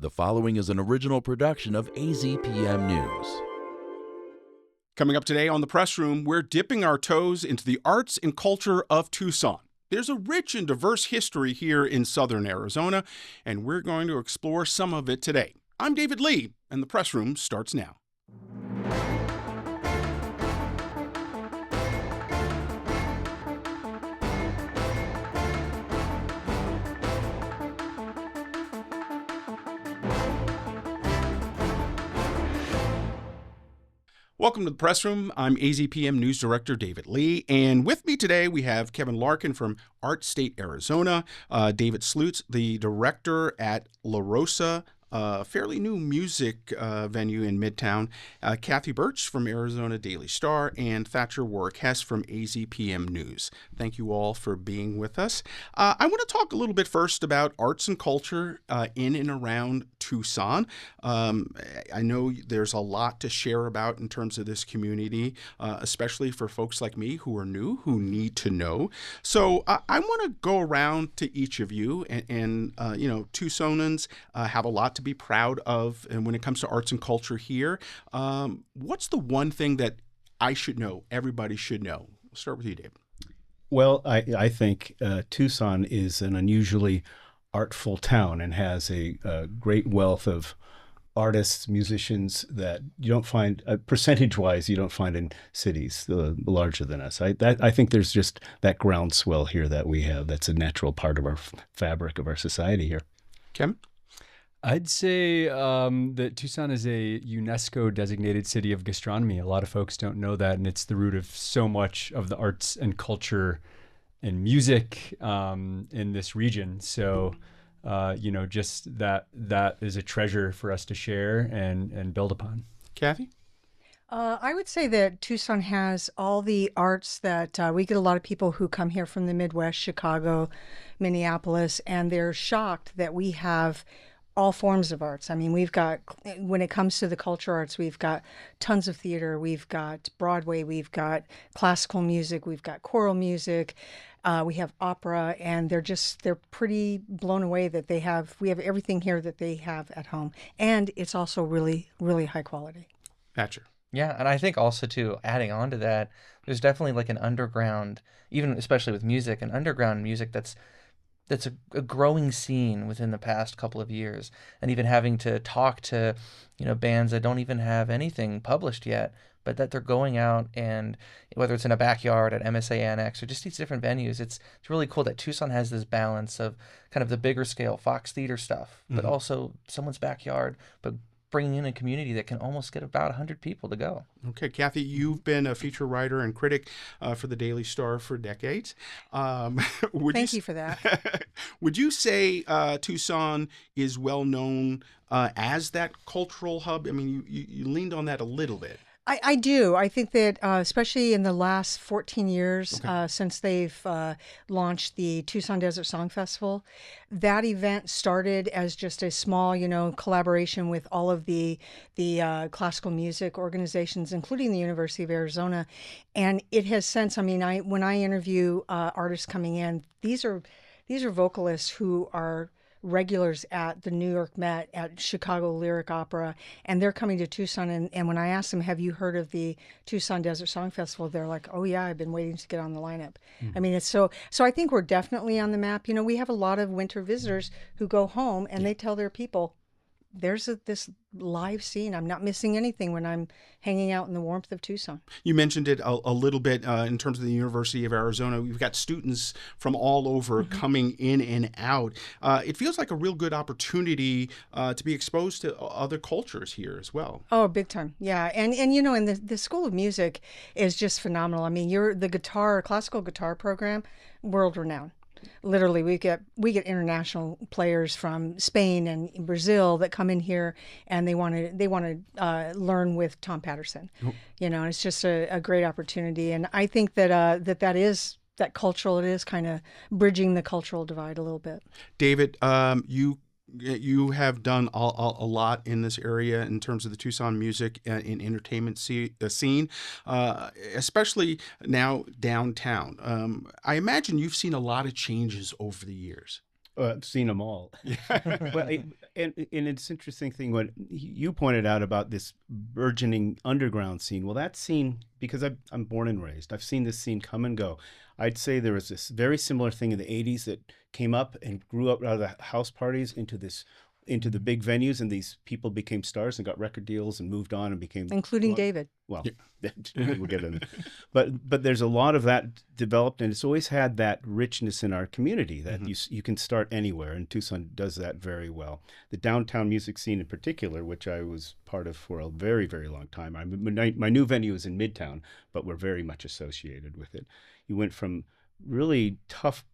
The following is an original production of AZPM News. Coming up today on The Press Room, we're dipping our toes into the arts and culture of Tucson. There's a rich and diverse history here in southern Arizona, and we're going to explore some of it today. I'm David Lee, and The Press Room starts now. Welcome to the Press Room. I'm AZPM News Director David Lee, and with me today we have Kevin Larkin from Art State, Arizona, David Slutes, the director at Rosa, a fairly new music venue in Midtown, Kathy Burch from Arizona Daily Star, and Thatcher, Warrick, Hess from AZPM News. Thank you all for being with us. I want to talk a little bit first about arts and culture in and around Tucson. I know there's a lot to share about in terms of this community, especially for folks like me who are new, who need to know. So I want to go around to each of you, and Tucsonans have a lot to be proud of, and when it comes to arts and culture here, what's the one thing that I should know, everybody should know? We'll start with you, Dave. Well, I think Tucson is an unusually artful town and has a great wealth of artists, musicians that you don't find, percentage-wise, you don't find in cities larger than us. I think there's just that groundswell here that we have that's a natural part of our fabric of our society here. Kim? I'd say that Tucson is a UNESCO designated city of gastronomy. A lot of folks don't know that, and it's the root of so much of the arts and culture and music in this region. So, just that is a treasure for us to share and build upon. Kathy? I would say that Tucson has all the arts that we get a lot of people who come here from the Midwest, Chicago, Minneapolis, and they're shocked that we have all forms of arts. I mean, we've got, when it comes to the culture arts, we've got tons of theater, we've got Broadway, we've got classical music, we've got choral music, we have opera, and they're pretty blown away that we have everything here that they have at home. And it's also really, really high quality. Thatcher. Yeah, and I think also, too, adding on to that, there's definitely like an underground, even especially with music, an underground music that's a growing scene within the past couple of years, and even having to talk to, bands that don't even have anything published yet, but that they're going out, and whether it's in a backyard at MSA Annex or just these different venues, it's really cool that Tucson has this balance of kind of the bigger scale Fox Theater stuff, but also someone's backyard, but bringing in a community that can almost get about 100 people to go. Okay, Kathy, you've been a feature writer and critic for the Daily Star for decades. Thank you for that. Would you say Tucson is well known as that cultural hub? I mean, you leaned on that a little bit. I do. I think that especially in the last 14 years since they've launched the Tucson Desert Song Festival, that event started as just a small, collaboration with all of the classical music organizations, including the University of Arizona. And it has since, when I interview artists coming in, these are vocalists who are regulars at the New York Met, at Chicago Lyric Opera, and they're coming to Tucson. And when I ask them, have you heard of the Tucson Desert Song Festival? They're like, oh yeah, I've been waiting to get on the lineup. I mean, it's so I think we're definitely on the map. We have a lot of winter visitors who go home and they tell their people, there's this live scene. I'm not missing anything when I'm hanging out in the warmth of Tucson. You mentioned it a little bit in terms of the University of Arizona. We've got students from all over coming in and out. It feels like a real good opportunity to be exposed to other cultures here as well. Oh, big time. Yeah. And and the School of Music is just phenomenal. I mean, the classical guitar program, world renowned. Literally, we get international players from Spain and Brazil that come in here, and they want to learn with Tom Patterson. And it's just a great opportunity. And I think that that is cultural. It is kind of bridging the cultural divide a little bit. David, you You have done a lot in this area in terms of the Tucson music and entertainment scene, especially now downtown. I imagine you've seen a lot of changes over the years. I've seen them all. Well, and it's an interesting thing what you pointed out about this burgeoning underground scene. Well, that scene, because I'm born and raised, I've seen this scene come and go. I'd say there was this very similar thing in the 80s that came up and grew up out of the house parties into the big venues, and these people became stars and got record deals and moved on and became including David. Well, we'll get into that. But there's a lot of that developed, and it's always had that richness in our community that you can start anywhere, and Tucson does that very well. The downtown music scene in particular, which I was part of for a very, very long time. My new venue is in Midtown, but we're very much associated with it. You went from really tough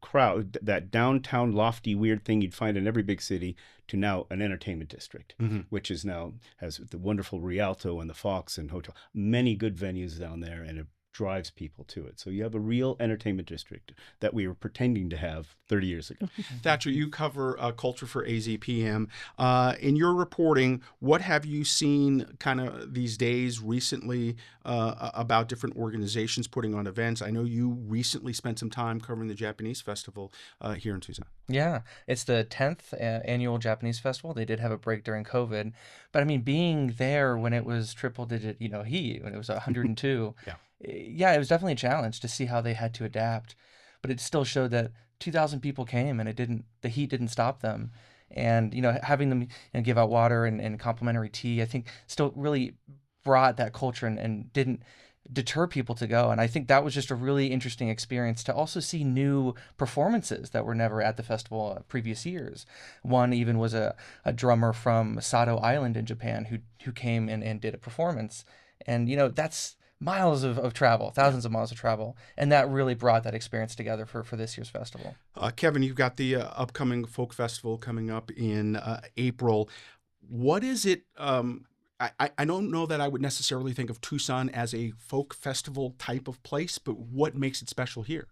crowd, that downtown lofty weird thing you'd find in every big city, to now an entertainment district, which is now has the wonderful Rialto and the Fox and Hotel, many good venues down there, and it drives people to it. So you have a real entertainment district that we were pretending to have 30 years ago. Thatcher, you cover culture for AZPM. In your reporting, what have you seen kind of these days recently about different organizations putting on events? I know you recently spent some time covering the Japanese festival here in Tucson. Yeah, it's the 10th annual Japanese festival. They did have a break during COVID, but I mean, being there when it was triple digit, heat, when it was 102, yeah, it was definitely a challenge to see how they had to adapt. But it still showed that 2,000 people came, and the heat didn't stop them. And having them give out water and complimentary tea, I think still really brought that culture and didn't deter people to go. And I think that was just a really interesting experience to also see new performances that were never at the festival previous years. One even was a drummer from Sado Island in Japan who came and did a performance. And that's miles of travel, thousands of miles of travel, and that really brought that experience together for this year's festival. Kevin, you've got the upcoming folk festival coming up in April. What is it? I don't know that I would necessarily think of Tucson as a folk festival type of place, but what makes it special here?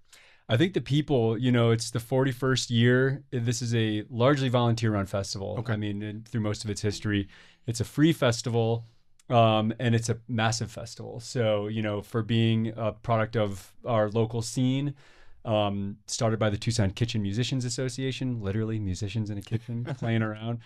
I think the people, it's the 41st year. This is a largely volunteer-run festival. Okay. I mean, through most of its history, it's a free festival. And it's a massive festival. So, for being a product of our local scene, started by the Tucson Kitchen Musicians Association, literally musicians in a kitchen playing around.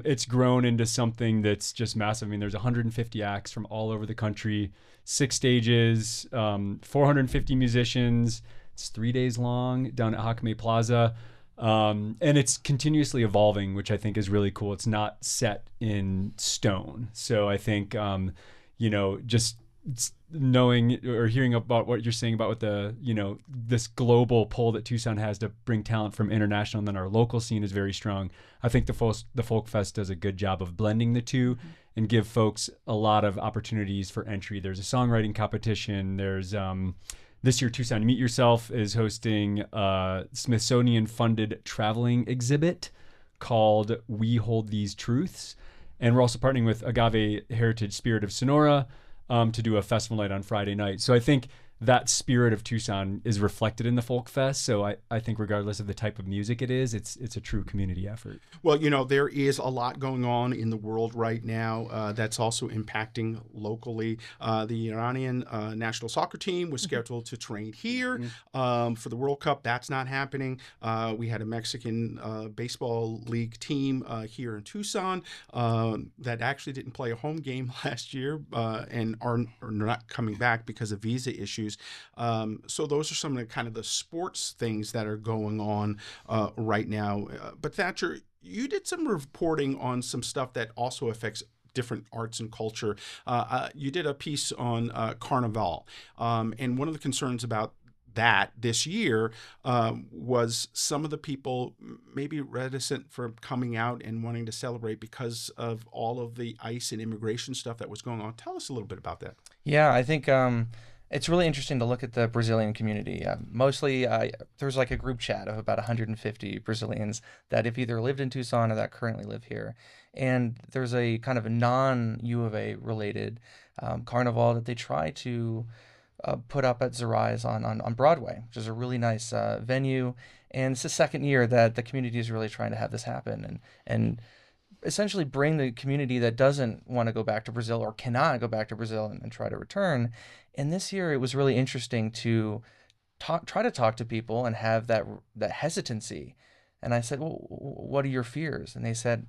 It's grown into something that's just massive. I mean, there's 150 acts from all over the country, 6 stages, 450 musicians. It's 3 days long down at Hakame Plaza. And it's continuously evolving, which I think is really cool. It's not set in stone. So I think, just knowing or hearing about what you're saying about what this global pull that Tucson has to bring talent from international, and then our local scene is very strong. I think the Folk Fest does a good job of blending the two and give folks a lot of opportunities for entry. There's a songwriting competition. There's, this year, Tucson Meet Yourself is hosting a Smithsonian-funded traveling exhibit called We Hold These Truths. And we're also partnering with Agave Heritage Spirit of Sonora to do a festival night on Friday night. So I think that spirit of Tucson is reflected in the Folk Fest. So I think regardless of the type of music it is, it's a true community effort. Well, there is a lot going on in the world right now that's also impacting locally. The Iranian national soccer team was scheduled to train here for the World Cup. That's not happening. We had a Mexican baseball league team here in Tucson that actually didn't play a home game last year and are not coming back because of visa issues. So those are some of the kind of the sports things that are going on right now. But Thatcher, you did some reporting on some stuff that also affects different arts and culture. You did a piece on Carnival. And one of the concerns about that this year was some of the people maybe reticent for coming out and wanting to celebrate because of all of the ICE and immigration stuff that was going on. Tell us a little bit about that. Yeah, I think it's really interesting to look at the Brazilian community. Mostly, there's like a group chat of about 150 Brazilians that have either lived in Tucson or that currently live here. And there's a kind of a non-U of A related carnival that they try to put up at Zerais on Broadway, which is a really nice venue. And it's the second year that the community is really trying to have this happen and essentially bring the community that doesn't want to go back to Brazil or cannot go back to Brazil and try to return. And this year it was really interesting to try to talk to people and have that hesitancy. And I said, well, what are your fears? And they said,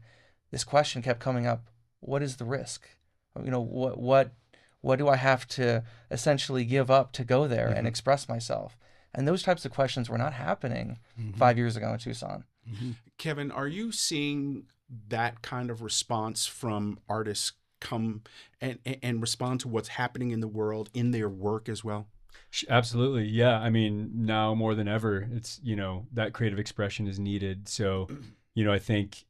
this question kept coming up: what is the risk? What do I have to essentially give up to go there and express myself? And those types of questions were not happening 5 years ago in Tucson. Kevin, are you seeing that kind of response from artists come and respond to what's happening in the world in their work as well? Absolutely. Yeah. I mean, now more than ever, it's, that creative expression is needed. So, I think,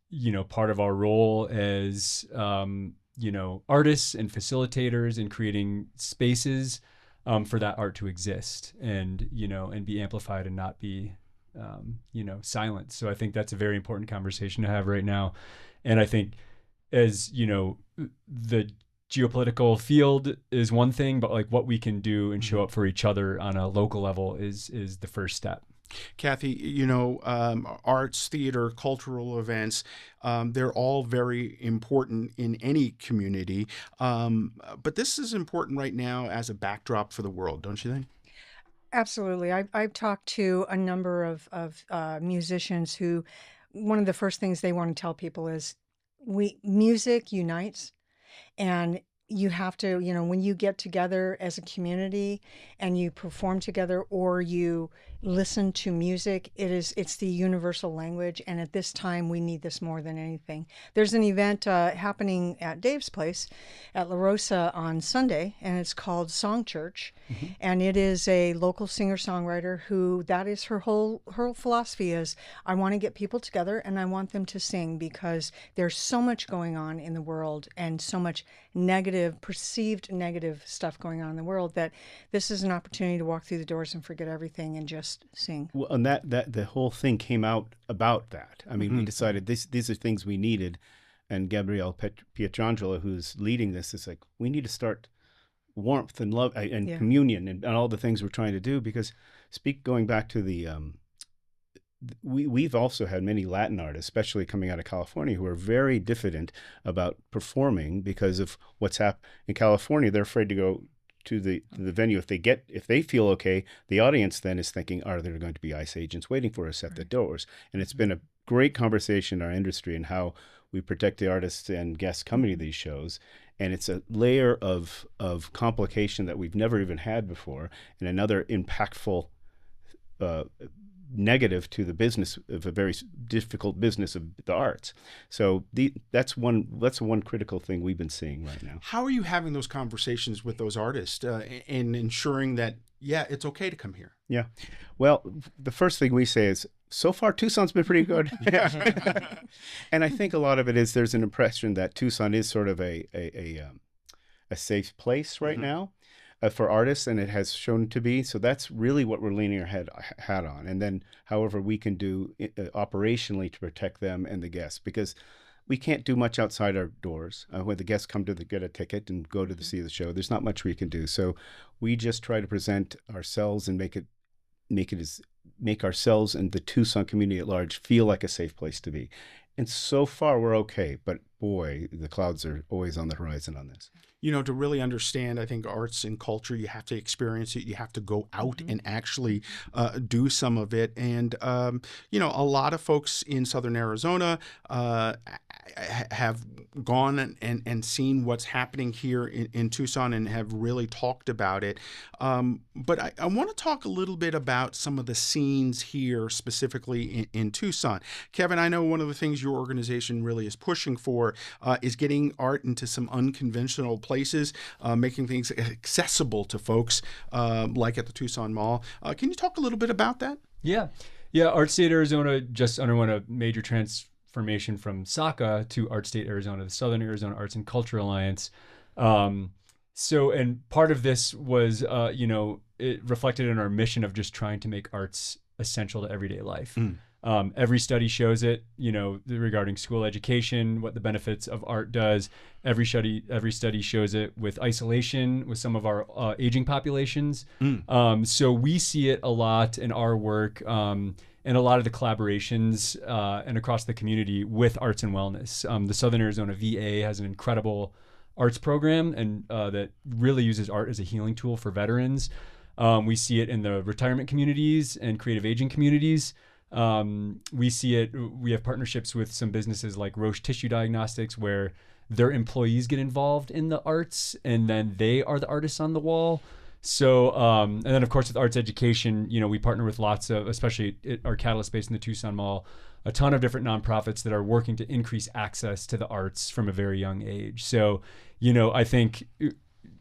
part of our role as, artists and facilitators in creating spaces for that art to exist and, and be amplified and not be, silent. So I think that's a very important conversation to have right now. And I think as, the geopolitical field is one thing, but like what we can do and show up for each other on a local level is the first step. Kathy, arts, theater, cultural events, they're all very important in any community. But this is important right now as a backdrop for the world, don't you think? Absolutely. I've talked to a number of musicians who, one of the first things they want to tell people is music unites. And you have to, when you get together as a community and you perform together or you listen to music, it's the universal language. And at this time, we need this more than anything. There's an event happening at Dave's place at La Rosa on Sunday, and it's called Song Church. And it is a local singer-songwriter who, that is her whole philosophy is, I want to get people together and I want them to sing because there's so much going on in the world and so much perceived negative stuff going on in the world that this is an opportunity to walk through the doors and forget everything and just sing. Well, and that the whole thing came out about that. I mean, we decided these are things we needed, and Gabrielle Pietrangelo, who's leading this, is like, we need to start warmth and love and communion and all the things we're trying to do, because going back to the we've also had many Latin artists, especially coming out of California, who are very diffident about performing because of what's happened in California. They're afraid to go to the venue. If they feel okay, the audience then is thinking, are there going to be ICE agents waiting for us at the doors? And it's been a great conversation in our industry and how we protect the artists and guests coming to these shows. And it's a layer of complication that we've never even had before, and another impactful negative to the business of a very difficult business of the arts. So that's one critical thing we've been seeing right now. How are you having those conversations with those artists and ensuring that, it's okay to come here? Yeah. Well, the first thing we say is, so far Tucson's been pretty good. And I think a lot of it is there's an impression that Tucson is sort of a safe place right now. For artists, and it has shown to be. So that's really what we're leaning our hat on. And then however we can do operationally to protect them and the guests, because we can't do much outside our doors. When the guests come to get a ticket and go to see the show, there's not much we can do. So we just try to present ourselves and make ourselves and the Tucson community at large feel like a safe place to be. And so far we're okay, but boy, the clouds are always on the horizon on this. To really understand, I think, arts and culture, you have to experience it. You have to go out and actually do some of it. And, a lot of folks in Southern Arizona have gone and seen what's happening here in Tucson and have really talked about it. But I want to talk a little bit about some of the scenes here specifically in Tucson. Kevin, I know one of the things your organization really is pushing for is getting art into some unconventional places, making things accessible to folks, like at the Tucson Mall. Can you talk a little bit about that? Yeah. Art State Arizona just underwent a major transformation from SACA to Art State Arizona, the Southern Arizona Arts and Culture Alliance. And part of this was, it reflected in our mission of just trying to make arts essential to everyday life. Every study shows it, regarding school education, what the benefits of art does. Every study shows it with isolation with some of our aging populations. So we see it a lot in our work and a lot of the collaborations and across the community with arts and wellness. The Southern Arizona VA has an incredible arts program and that really uses art as a healing tool for veterans. We see it in the retirement communities and creative aging communities. We see it. We have partnerships with some businesses like Roche Tissue Diagnostics, where their employees get involved in the arts, and then they are the artists on the wall. So, and then of course with arts education, we partner with lots of, especially at our Catalyst space in the Tucson Mall, a ton of different nonprofits that are working to increase access to the arts from a very young age. So, I think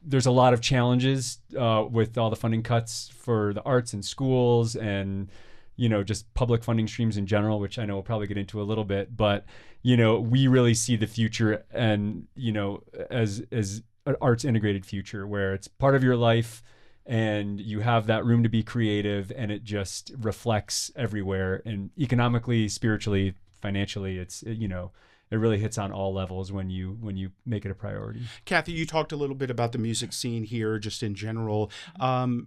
there's a lot of challenges with all the funding cuts for the arts in schools and, just public funding streams in general, which I know we'll probably get into a little bit, but, we really see the future and, as an arts integrated future where it's part of your life and you have that room to be creative and it just reflects everywhere, and economically, spiritually, financially, it really hits on all levels when you make it a priority. Kathy, you talked a little bit about the music scene here, just in general.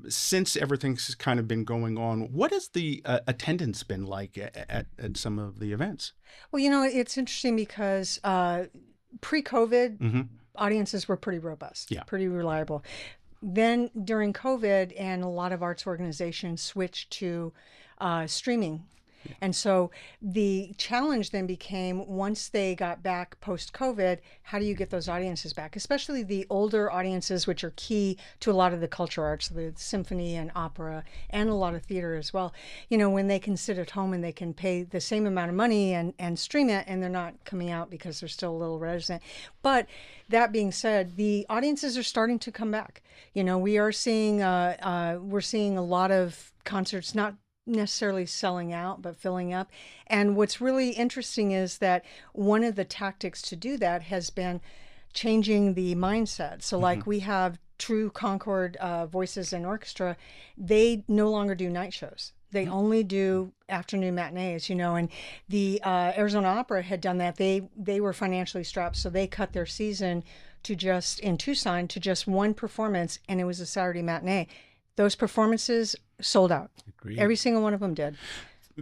Since everything's kind of been going on, what has the attendance been like at some of the events? Well, it's interesting because pre-COVID, Mm-hmm. audiences were pretty robust, Yeah. pretty reliable. Then during COVID, and a lot of arts organizations switched to streaming. And so the challenge then became, once they got back post-COVID, how do you get those audiences back? Especially the older audiences, which are key to a lot of the cultural arts, the symphony and opera, and a lot of theater as well. When they can sit at home and they can pay the same amount of money and stream it, and they're not coming out because they're still a little reticent. But that being said, the audiences are starting to come back. We are seeing, we're seeing a lot of concerts, not necessarily selling out, but filling up. And what's really interesting is that one of the tactics to do that has been changing the mindset. So like we have True Concord Voices and Orchestra, they no longer do night shows. They only do afternoon matinees, and the Arizona Opera had done that. They were financially strapped, so they cut their season in Tucson to just one performance, and it was a Saturday matinee. Those performances sold out. Agreed. Every single one of them did.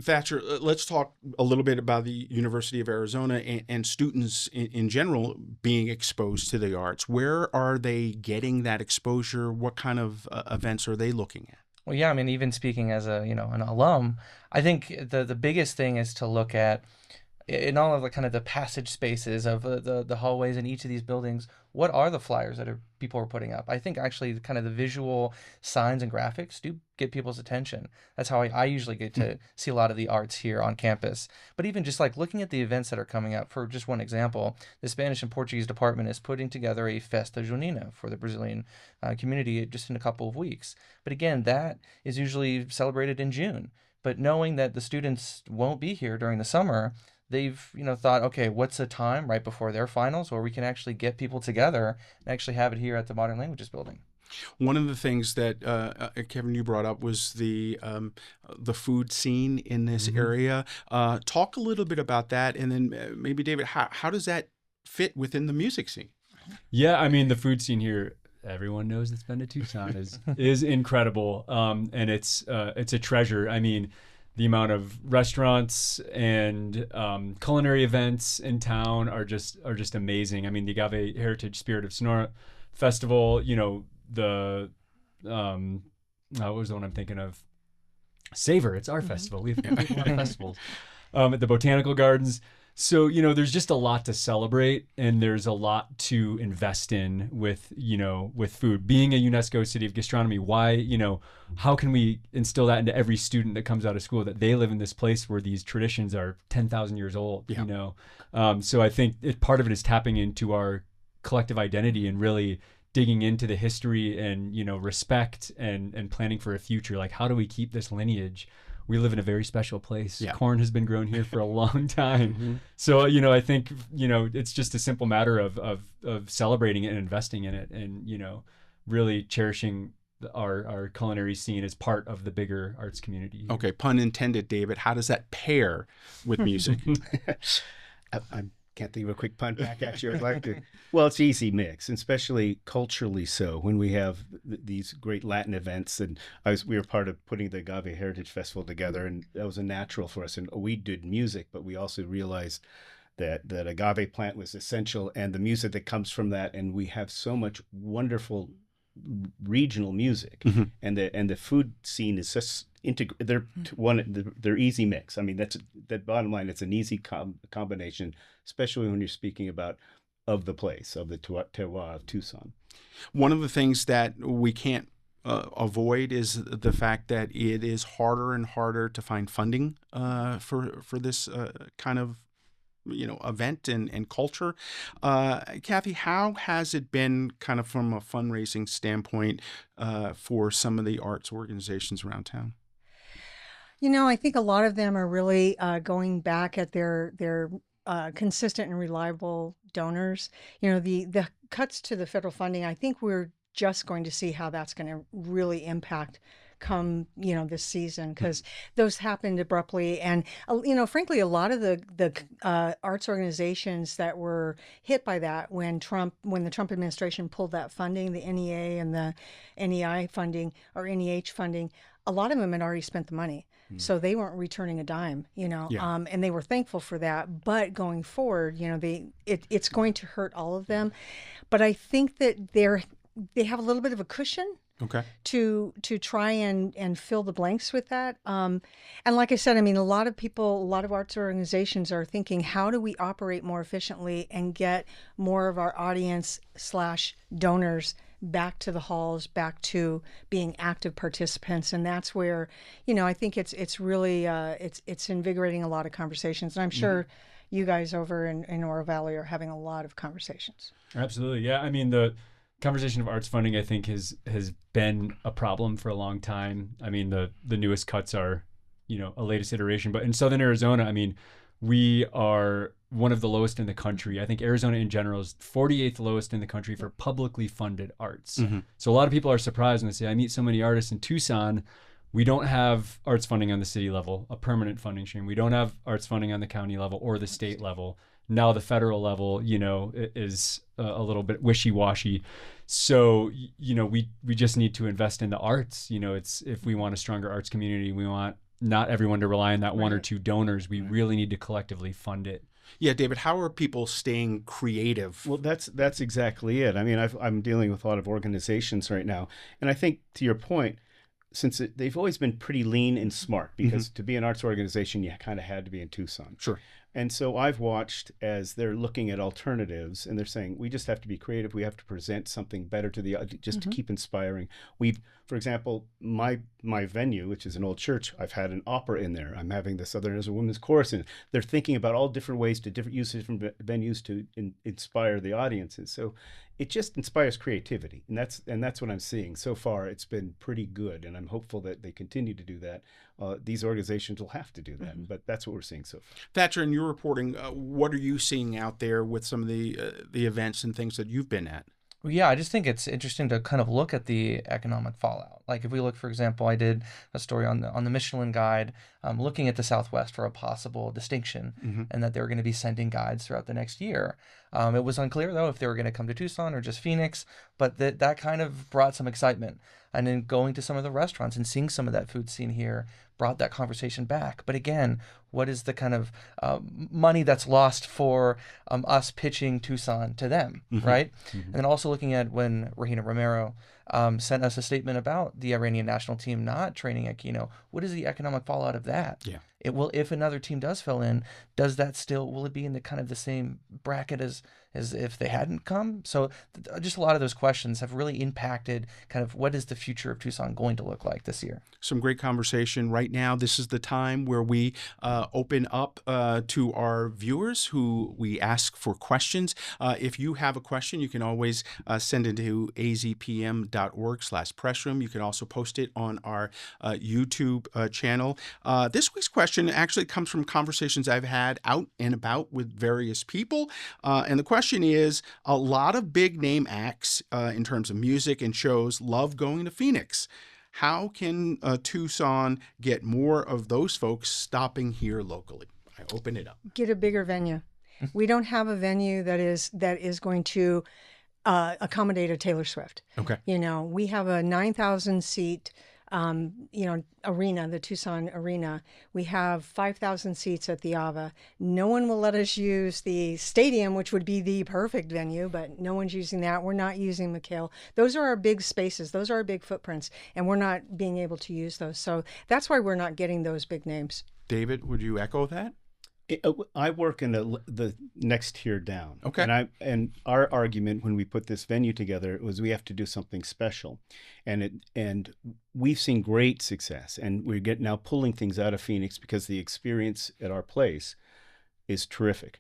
Thatcher, let's talk a little bit about the University of Arizona and students in general being exposed to the arts. Where are they getting that exposure? What kind of events are they looking at? Well, yeah, I mean, even speaking as an alum, I think the biggest thing is to look at, in all of the kind of the passage spaces of the hallways in each of these buildings, what are the flyers that people are putting up? I think actually kind of the visual signs and graphics do get people's attention. That's how I usually get to see a lot of the arts here on campus. But even just like looking at the events that are coming up, for just one example, the Spanish and Portuguese department is putting together a Festa Junina for the Brazilian community just in a couple of weeks. But again, that is usually celebrated in June. But knowing that the students won't be here during the summer, they've thought, okay, what's a time right before their finals where we can actually get people together and actually have it here at the Modern Languages building. One of the things that Kevin, you brought up was the food scene in this area. Talk a little bit about that, and then maybe David, how does that fit within the music scene? Yeah, I mean, the food scene here, everyone knows it's been to Tucson, is incredible, and it's a treasure. I mean, the amount of restaurants and culinary events in town are just amazing. I mean, the Agave Heritage Spirit of Sonora Festival, the what was the one I'm thinking of? Savor, it's our festival. We have a lot of festivals at the Botanical Gardens. So, there's just a lot to celebrate, and there's a lot to invest in with food. Being a UNESCO city of gastronomy, why, how can we instill that into every student that comes out of school, that they live in this place where these traditions are 10,000 years old, So I think part of it is tapping into our collective identity and really digging into the history and, respect and planning for a future. Like, how do we keep this lineage? We live in a very special place. Yeah. Corn has been grown here for a long time. So, I think, it's just a simple matter of celebrating it and investing in it and, really cherishing our culinary scene as part of the bigger arts community. Okay, pun intended, David. How does that pair with music? I can't think of a quick pun back at you. I'd like to. Well, it's easy mix, and especially culturally so. When we have these great Latin events, and we were part of putting the Agave Heritage Festival together, and that was a natural for us. And we did music, but we also realized that agave plant was essential, and the music that comes from that. And we have so much wonderful regional music, and the food scene is just they're easy mix. I mean, that bottom line. It's an easy combination, especially when you're speaking about of the place, of the terroir of Tucson. One of the things that we can't avoid is the fact that it is harder and harder to find funding for this kind of event and culture. Kathy, how has it been kind of from a fundraising standpoint for some of the arts organizations around town? I think a lot of them are really going back at their consistent and reliable donors. The cuts to the federal funding, I think we're just going to see how that's going to really impact come this season, because those happened abruptly, and frankly, a lot of the arts organizations that were hit by that when the Trump administration pulled that funding, the NEA and the NEI funding or NEH funding, a lot of them had already spent the money. So they weren't returning a dime, and they were thankful for that. But going forward, it's going to hurt all of them. But I think that they have a little bit of a cushion to try and fill the blanks with that. And like I said, I mean, a lot of arts organizations are thinking, how do we operate more efficiently and get more of our audience / donors back to the halls, back to being active participants. And that's where, I think it's really, it's invigorating a lot of conversations. And I'm sure you guys over in Oro Valley are having a lot of conversations. Absolutely. Yeah. I mean, the conversation of arts funding, I think, has been a problem for a long time. I mean, the newest cuts are, a latest iteration. But in Southern Arizona, I mean, we are one of the lowest in the country. I think Arizona in general is 48th lowest in the country for publicly funded arts. So a lot of people are surprised when they say, I meet so many artists in Tucson. We don't have arts funding on the city level, a permanent funding stream. We don't have arts funding on the county level or the state level. Now the federal level, is a little bit wishy-washy. So, we just need to invest in the arts. It's, if we want a stronger arts community, we want not everyone to rely on that one or two donors. We really need to collectively fund it. Yeah, David, how are people staying creative? Well, that's exactly it. I mean, I'm dealing with a lot of organizations right now. And I think, to your point, since they've always been pretty lean and smart, because to be an arts organization, you kind of had to be in Tucson. Sure. And so I've watched as they're looking at alternatives, and they're saying, we just have to be creative. We have to present something better to the just to keep inspiring. For example, my venue, which is an old church, I've had an opera in there. I'm having the Southern Arizona Women's Chorus in. They're thinking about all different ways to use different venues to inspire the audiences. So it just inspires creativity, and that's what I'm seeing so far. It's been pretty good, and I'm hopeful that they continue to do that. These organizations will have to do that, but that's what we're seeing so far. Thatcher, in your reporting, what are you seeing out there with some of the events and things that you've been at? Well, yeah, I just think it's interesting to kind of look at the economic fallout. Like if we look, for example, I did a story on the Michelin Guide, looking at the Southwest for a possible distinction, and that they were going to be sending guides throughout the next year. It was unclear, though, if they were going to come to Tucson or just Phoenix, but that kind of brought some excitement. And then going to some of the restaurants and seeing some of that food scene here brought that conversation back. But again, what is the kind of money that's lost for us pitching Tucson to them, right? And then also looking at when Regina Romero sent us a statement about the Iranian national team not training at Kino. What is the economic fallout of that? Yeah. It will, if another team does fill in, will it be in the kind of the same bracket as if they hadn't come? So just a lot of those questions have really impacted kind of what is the future of Tucson going to look like this year. Some great conversation right now. This is the time where we open up to our viewers who we ask for questions. If you have a question, you can always send it to azpm.org/pressroom. You can also post it on our YouTube channel. This week's question actually comes from conversations I've had out and about with various people. And the question is, a lot of big name acts in terms of music and shows love going to Phoenix. How can Tucson get more of those folks stopping here locally? I open it up. Get a bigger venue. We don't have a venue that is going to accommodate a Taylor Swift. Okay. We have a 9,000 seat arena, the Tucson arena. We have 5,000 seats at the AVA. No one will let us use the stadium, which would be the perfect venue, but no one's using that. We're not using McHale. Those are our big spaces. Those are our big footprints, and we're not being able to use those. So that's why we're not getting those big names. David, would you echo that? I work in the next tier down. Okay. And our argument when we put this venue together was we have to do something special, and we've seen great success, and we're now pulling things out of Phoenix because the experience at our place is terrific.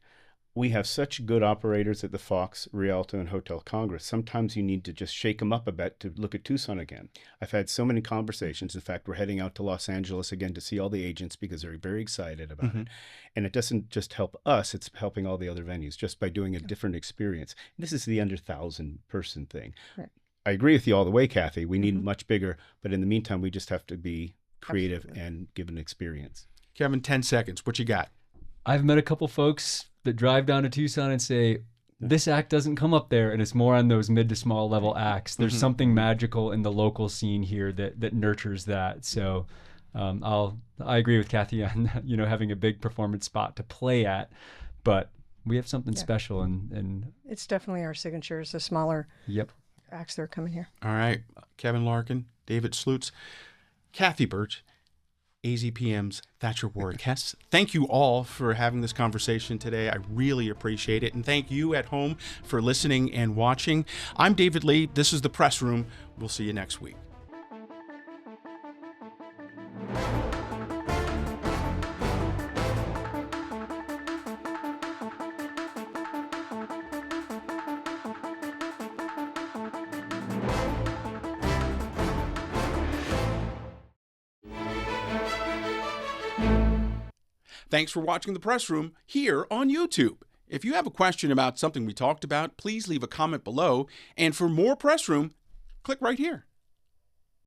We have such good operators at the Fox, Rialto, and Hotel Congress. Sometimes you need to just shake them up a bit to look at Tucson again. I've had so many conversations. In fact, we're heading out to Los Angeles again to see all the agents because they're very excited about it. And it doesn't just help us, it's helping all the other venues just by doing a different experience. And this is the under 1,000 person thing. Right. I agree with you all the way, Kathy. We need much bigger, but in the meantime, we just have to be creative and give an experience. Kevin, 10 seconds. What you got? I've met a couple folks that drive down to Tucson and say, this act doesn't come up there, and it's more on those mid to small level acts. There's something magical in the local scene here that nurtures that. So I agree with Kathy on having a big performance spot to play at, but we have something special, and It's definitely our signature. It's the smaller yep. acts that are coming here. All right. Kevin Larkin, David Slutes, Kathy Burch, AZPM's Thatcher, Warrick, Hess. Thank you all for having this conversation today. I really appreciate it. And thank you at home for listening and watching. I'm David Lee. This is The Press Room. We'll see you next week. Thanks for watching The Press Room here on YouTube. If you have a question about something we talked about, please leave a comment below. And for more Press Room, click right here.